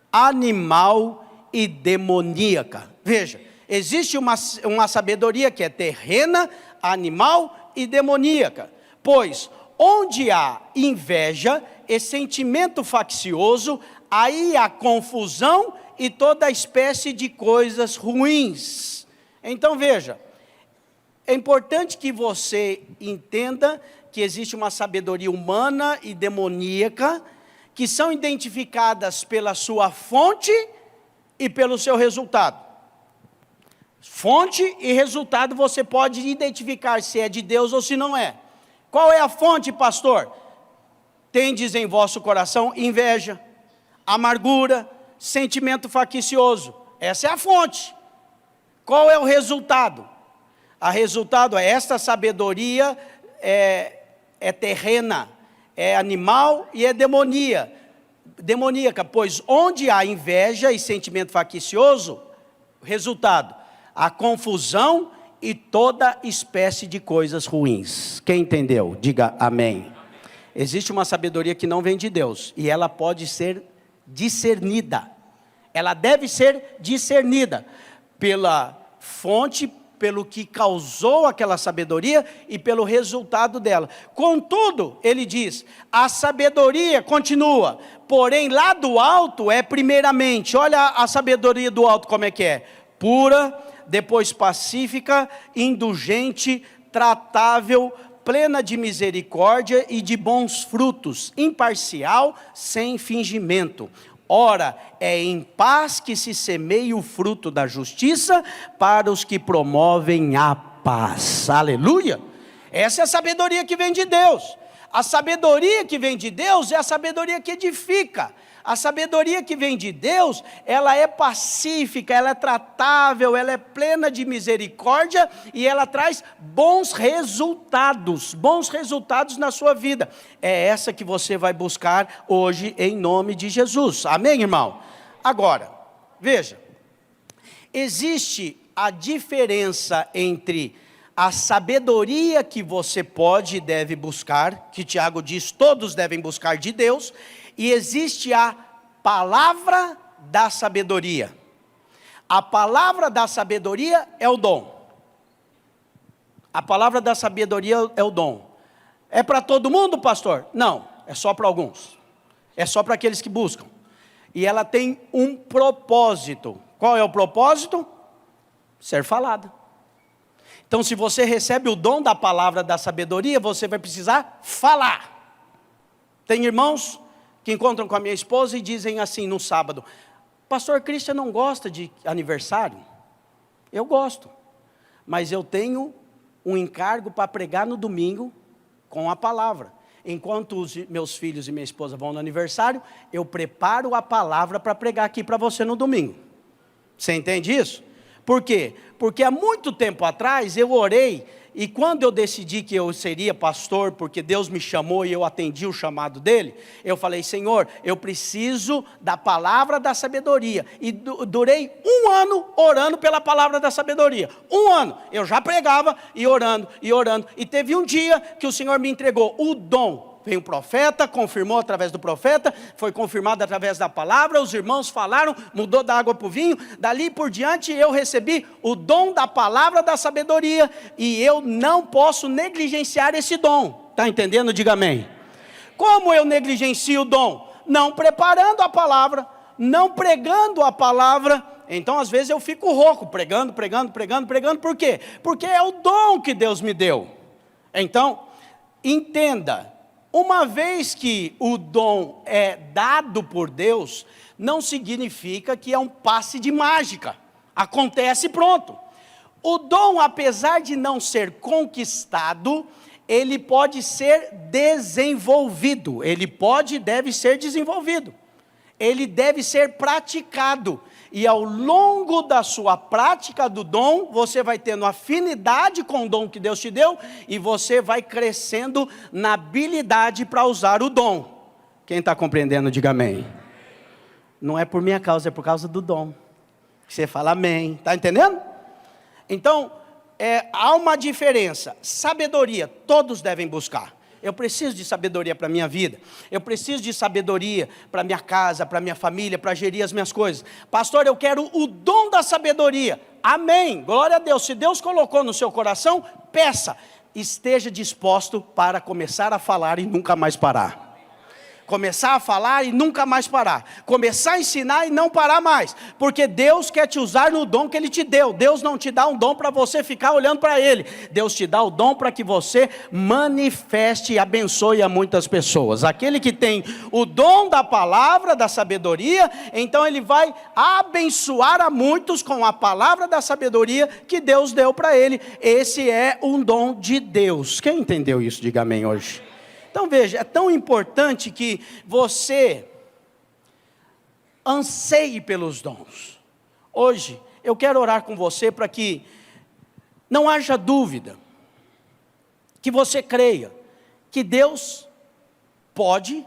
animal e demoníaca. Veja, existe uma sabedoria que é terrena, animal e demoníaca. Pois, onde há inveja e sentimento faccioso, aí há confusão e toda espécie de coisas ruins. Então veja, é importante que você entenda que existe uma sabedoria humana e demoníaca, que são identificadas pela sua fonte e pelo seu resultado. Fonte e resultado você pode identificar se é de Deus ou se não é. Qual é a fonte, pastor? Tendes em vosso coração inveja, amargura, sentimento faccioso. Essa é a fonte. Qual é o resultado? O resultado é esta sabedoria é terrena, é animal e é demoníaca, pois onde há inveja e sentimento faccioso, resultado, a confusão e toda espécie de coisas ruins. Quem entendeu? Diga amém. Existe uma sabedoria que não vem de Deus, e ela pode ser discernida. Ela deve ser discernida pela fonte, pelo que causou aquela sabedoria e pelo resultado dela. Contudo, ele diz, a sabedoria continua, porém lá do alto é primeiramente, olha a sabedoria do alto como é que é, pura, depois pacífica, indulgente, tratável, plena de misericórdia e de bons frutos, imparcial, sem fingimento. Ora, é em paz que se semeia o fruto da justiça para os que promovem a paz. Aleluia! Essa é a sabedoria que vem de Deus. A sabedoria que vem de Deus é a sabedoria que edifica. A sabedoria que vem de Deus, ela é pacífica, ela é tratável, ela é plena de misericórdia e ela traz bons resultados na sua vida. É essa que você vai buscar hoje em nome de Jesus. Amém, irmão? Agora, veja, existe a diferença entre a sabedoria que você pode e deve buscar, que Tiago diz, todos devem buscar de Deus, e existe a palavra da sabedoria. A palavra da sabedoria é o dom. A palavra da sabedoria é o dom. É para todo mundo, pastor? Não, é só para alguns. É só para aqueles que buscam. E ela tem um propósito. Qual é o propósito? Ser falada. Então, se você recebe o dom da palavra da sabedoria, você vai precisar falar. Tem irmãos que encontram com a minha esposa e dizem assim no sábado: pastor Christian não gosta de aniversário? Eu gosto, mas eu tenho um encargo para pregar no domingo com a palavra. Enquanto os meus filhos e minha esposa vão no aniversário, eu preparo a palavra para pregar aqui para você no domingo. Você entende isso? Por quê? Porque há muito tempo atrás eu orei, e quando eu decidi que eu seria pastor, porque Deus me chamou e eu atendi o chamado dele, eu falei: Senhor, eu preciso da palavra da sabedoria. E durei 1 ano orando pela palavra da sabedoria. 1 ano, eu já pregava e orando, e teve um dia que o Senhor me entregou o dom. Veio o profeta, confirmou através do profeta, foi confirmado através da palavra, os irmãos falaram, mudou da água para o vinho. Dali por diante eu recebi o dom da palavra da sabedoria, e eu não posso negligenciar esse dom. Está entendendo? Diga amém. Como eu negligencio o dom? Não preparando a palavra, não pregando a palavra. Então às vezes eu fico rouco, pregando, por quê? Porque é o dom que Deus me deu. Então, entenda, uma vez que o dom é dado por Deus, não significa que é um passe de mágica, acontece e pronto. O dom, apesar de não ser conquistado, ele pode ser desenvolvido, ele pode e deve ser desenvolvido, ele deve ser praticado. E ao longo da sua prática do dom, você vai tendo afinidade com o dom que Deus te deu, e você vai crescendo na habilidade para usar o dom. Quem está compreendendo, diga amém. Não é por minha causa, é por causa do dom. Você fala amém, está entendendo? Então, há uma diferença. Sabedoria, todos devem buscar. Eu preciso de sabedoria para a minha vida. Eu preciso de sabedoria para a minha casa, para a minha família, para gerir as minhas coisas. Pastor, eu quero o dom da sabedoria. Amém, glória a Deus. Se Deus colocou no seu coração, peça. Esteja disposto para começar a falar e nunca mais parar. Começar a falar e nunca mais parar. Começar a ensinar e não parar mais. Porque Deus quer te usar no dom que Ele te deu. Deus não te dá um dom para você ficar olhando para Ele. Deus te dá o dom para que você manifeste e abençoe a muitas pessoas. Aquele que tem o dom da palavra, da sabedoria, então ele vai abençoar a muitos com a palavra da sabedoria que Deus deu para ele. Esse é um dom de Deus. Quem entendeu isso? Diga amém hoje. Então veja, é tão importante que você anseie pelos dons. Hoje, eu quero orar com você para que não haja dúvida, que você creia que Deus pode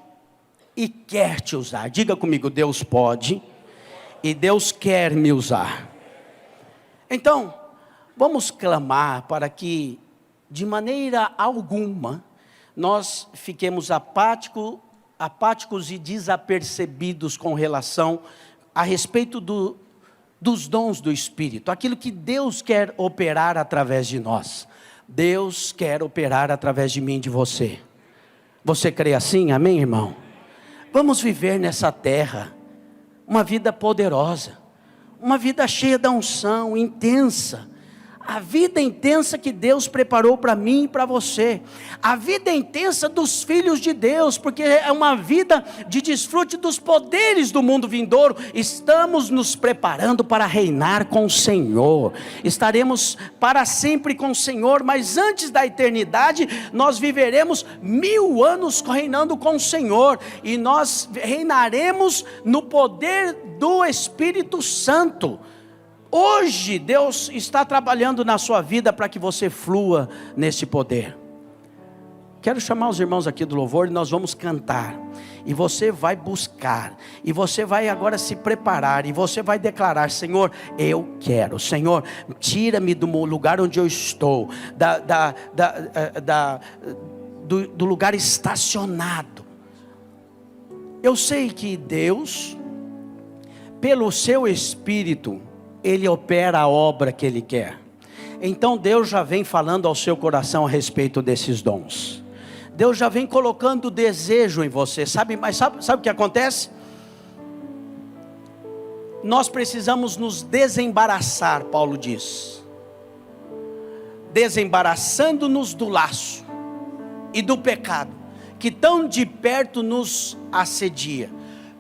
e quer te usar. Diga comigo: Deus pode e Deus quer me usar. Então, vamos clamar para que, de maneira alguma, nós fiquemos apáticos e desapercebidos com relação a respeito dos dons do Espírito, aquilo que Deus quer operar através de nós. Deus quer operar através de mim e de você. Você crê assim? Amém, irmão? Vamos viver nessa terra uma vida poderosa, uma vida cheia da unção, intensa. A vida intensa que Deus preparou para mim e para você. A vida intensa dos filhos de Deus, porque é uma vida de desfrute dos poderes do mundo vindouro. Estamos nos preparando para reinar com o Senhor. Estaremos para sempre com o Senhor, mas antes da eternidade, nós viveremos 1000 anos reinando com o Senhor. E nós reinaremos no poder do Espírito Santo. Hoje Deus está trabalhando na sua vida para que você flua nesse poder. Quero chamar os irmãos aqui do louvor e nós vamos cantar. E você vai buscar, e você vai agora se preparar, e você vai declarar: Senhor, eu quero. Senhor, tira-me do lugar onde eu estou, do lugar estacionado. Eu sei que Deus, pelo seu Espírito, Ele opera a obra que Ele quer. Então Deus já vem falando ao seu coração a respeito desses dons. Deus já vem colocando desejo em você, mas sabe o que acontece? Nós precisamos nos desembaraçar, Paulo diz, desembaraçando-nos do laço e do pecado, que tão de perto nos assedia.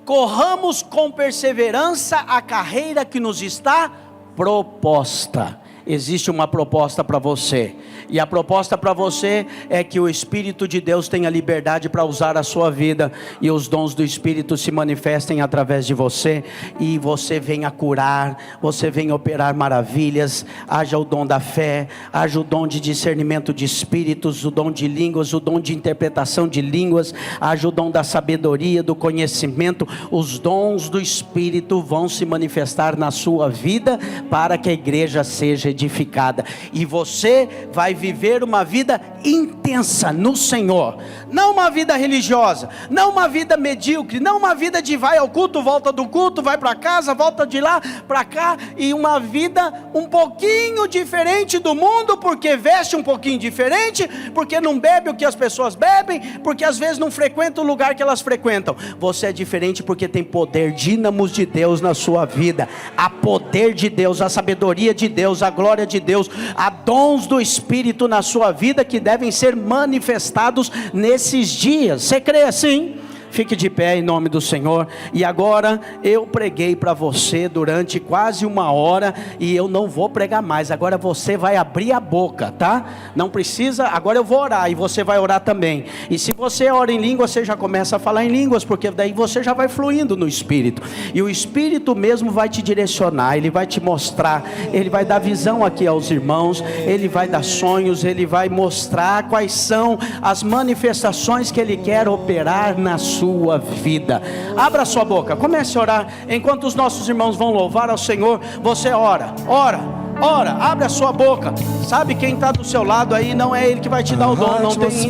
Corramos com perseverança a carreira que nos está proposta. Existe uma proposta para você, e a proposta para você é que o Espírito de Deus tenha liberdade para usar a sua vida, e os dons do Espírito se manifestem através de você, e você venha curar, você venha operar maravilhas. Haja o dom da fé, haja o dom de discernimento de espíritos, o dom de línguas, o dom de interpretação de línguas, haja o dom da sabedoria, do conhecimento. Os dons do Espírito vão se manifestar na sua vida, para que a igreja seja edificada, e você vai viver uma vida intensa no Senhor, não uma vida religiosa, não uma vida medíocre, não uma vida de vai ao culto, volta do culto, vai para casa, volta de lá para cá, e uma vida um pouquinho diferente do mundo, porque veste um pouquinho diferente, porque não bebe o que as pessoas bebem, porque às vezes não frequenta o lugar que elas frequentam. Você é diferente porque tem poder, dínamos de Deus na sua vida, há poder de Deus, a sabedoria de Deus, a glória de Deus, há dons do Espírito na sua vida que devem ser manifestados nesses dias. Você crê assim? Fique de pé em nome do Senhor. E agora eu preguei para você durante quase 1 hora, e eu não vou pregar mais. Agora você vai abrir a boca, tá? Não precisa, agora eu vou orar e você vai orar também. E se você ora em língua, você já começa a falar em línguas, porque daí você já vai fluindo no Espírito, e o Espírito mesmo vai te direcionar, ele vai te mostrar, ele vai dar visão aqui aos irmãos, ele vai dar sonhos, ele vai mostrar quais são as manifestações que ele quer operar na sua vida. Abra sua boca, comece a orar. Enquanto os nossos irmãos vão louvar ao Senhor, você ora, abre a sua boca. Sabe quem está do seu lado aí? Não é ele que vai te dar o dom, não é ele que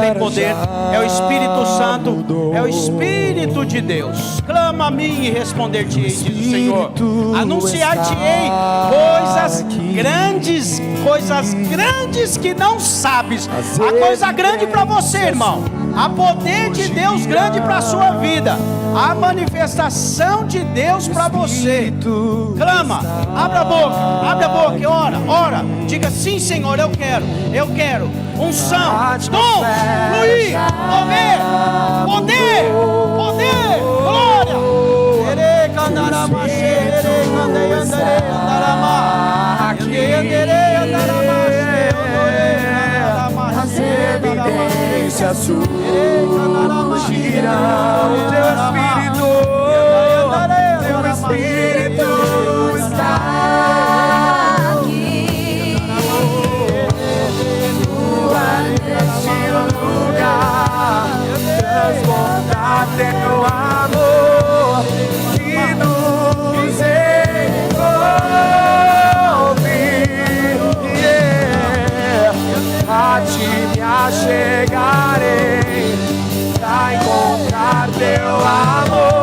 tem poder, é o Espírito Santo, é o Espírito de Deus. Clama a mim e responder-te-ei, diz o Senhor. Anunciar-te-ei coisas grandes que não sabes. Há coisa grande para você, irmão. Há poder de Deus grande para a sua vida. Há manifestação de Deus para você. Clama, abre a boca e ora. Diga: sim, Senhor, eu quero unção, dom, fluir, poder, glória. As evidências surgirão. Teu Espírito está aqui. Tua neste lugar, transbordar teu amor que nos envolve. A ti me achegarei pra encontrar teu amor.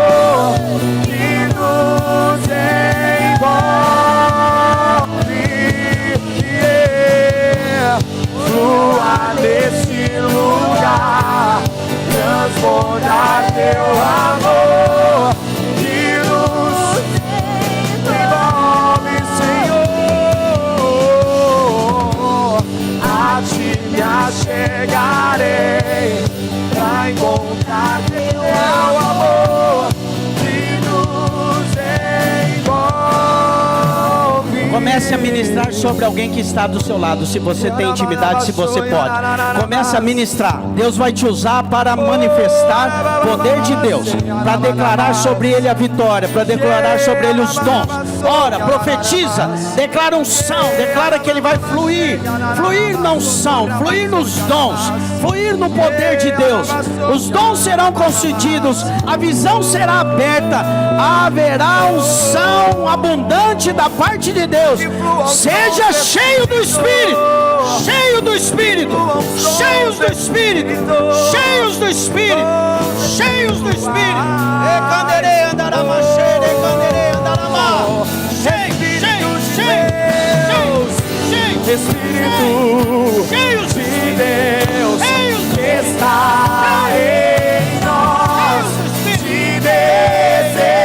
Comece a ministrar sobre alguém que está do seu lado. Se você tem intimidade, se você pode, comece a ministrar. Deus vai te usar para manifestar o poder de Deus, para declarar sobre ele a vitória, para declarar sobre ele os dons. Ora, profetiza, declara unção, declara que ele vai fluir na unção, fluir nos dons, fluir no poder de Deus. Os dons serão concedidos, a visão será aberta, haverá unção abundante da parte de Deus. Seja cheio do Espírito, cheio do Espírito, cheios do Espírito, cheios do Espírito, cheios do Espírito. Espírito de Deus que está em nós, te desejamos.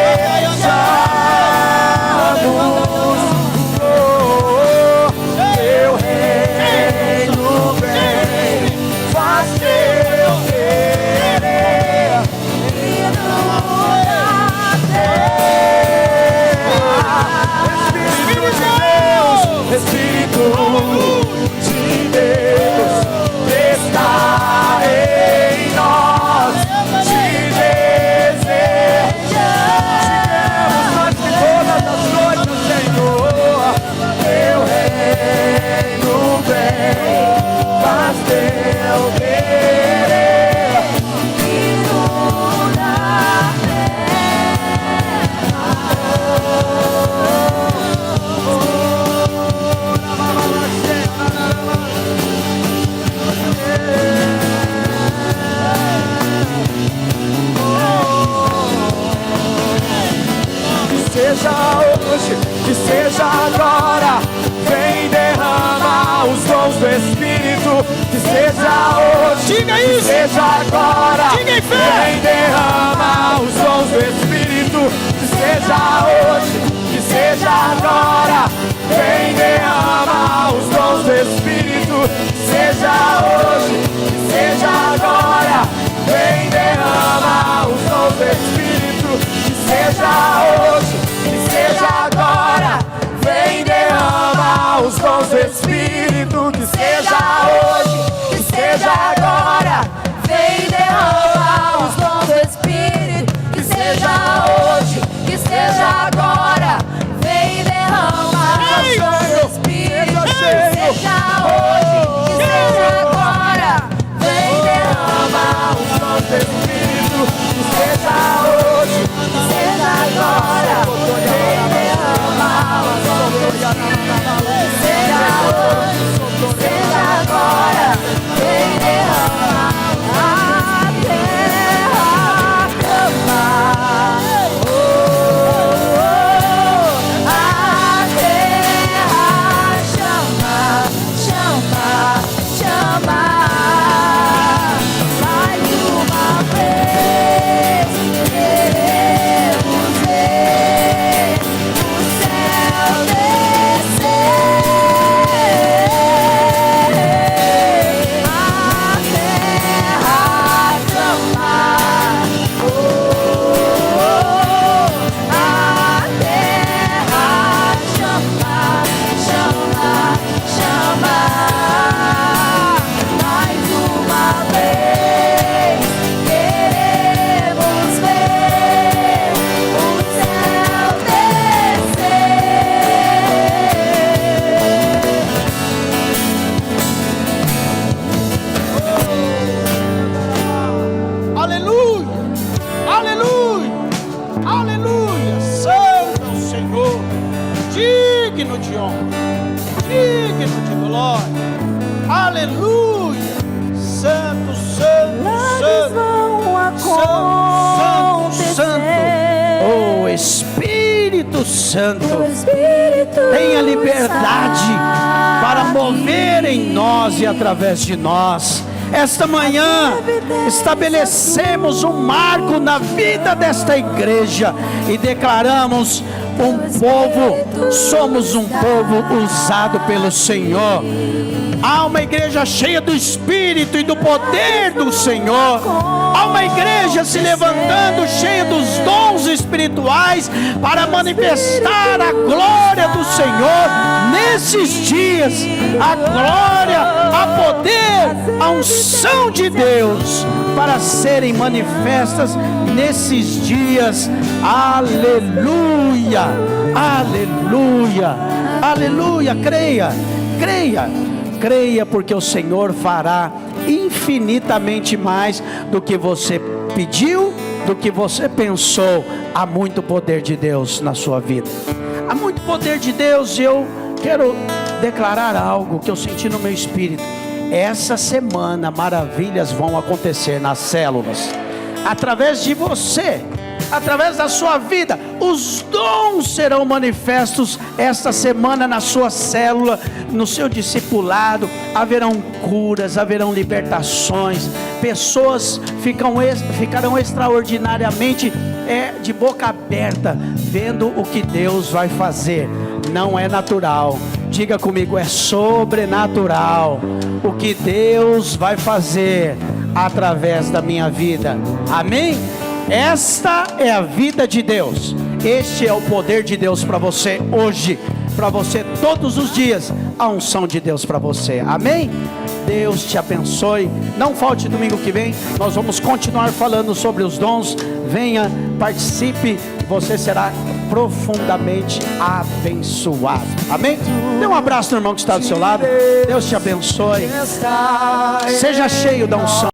Teu reino vem, faz teu querer e na terra. Espírito de Deus, Espírito de Deus está em nós, te desejamos. Te queremos mais que todas as noites, Senhor. Teu reino vem, faz teu querer e na seja hoje, que seja agora, vem derrama os dons do Espírito. Que seja hoje, Diga isso. Que seja agora, Diga em fé. vem derrama os dons do Espírito. Que seja hoje, que seja agora, vem derrama os dons do Espírito. Que seja hoje, que seja agora, vem derrama os dons do Espírito. Que seja hoje, que seja agora, vem derrama os dons do Espírito. Que seja hoje, que seja agora, vem derrama os dons do Espírito. Que seja hoje, que seja agora, vem derrama os dons do Espírito. Que seja hoje, que seja agora, vem derrama os dons do Espírito. Que seja hoje, que seja agora, vem derrama os dons do Espírito. Que seja hoje, que seja agora, vem derrama a terra clama. A terra chama, chama, chama. Mais uma vez queremos ver o céu descer. A terra clama, a terra chama, chama, chama. Mais uma vez queremos ver o céu descer. Aleluia, aleluia, aleluia. Santo é o Senhor, digno de honra, digno de glória. Aleluia. Santo, santo, santo, santo, santo. Oh Espírito Santo, tenha liberdade para mover em nós e através de nós. Esta manhã estabelecemos um marco na vida desta igreja e declaramos somos um povo usado pelo Senhor. Há uma igreja cheia do Espírito e do poder do Senhor. Há uma igreja se levantando cheia dos dons espirituais para manifestar a glória do Senhor nesses dias. A glória, a poder, a unção de Deus para serem manifestas nesses dias. Aleluia, aleluia, aleluia. Creia, creia, creia, porque o Senhor fará infinitamente mais do que você pediu, do que você pensou. Há muito poder de Deus na sua vida, há muito poder de Deus. E eu quero declarar algo que eu senti no meu espírito. Essa semana maravilhas vão acontecer nas células, através de você, através da sua vida. Os dons serão manifestos esta semana na sua célula, no seu discipulado. Haverão curas, haverão libertações. Pessoas ficarão extraordinariamente de boca aberta, vendo o que Deus vai fazer. Não é natural, diga comigo, é sobrenatural o que Deus vai fazer através da minha vida. Amém? Esta é a vida de Deus. Este é o poder de Deus para você hoje, para você todos os dias. A unção de Deus para você. Amém? Deus te abençoe. Não falte domingo que vem. Nós vamos continuar falando sobre os dons. Venha, participe. Você será profundamente abençoado. Amém? Dê um abraço no irmão que está do seu lado. Deus te abençoe. Seja cheio da unção.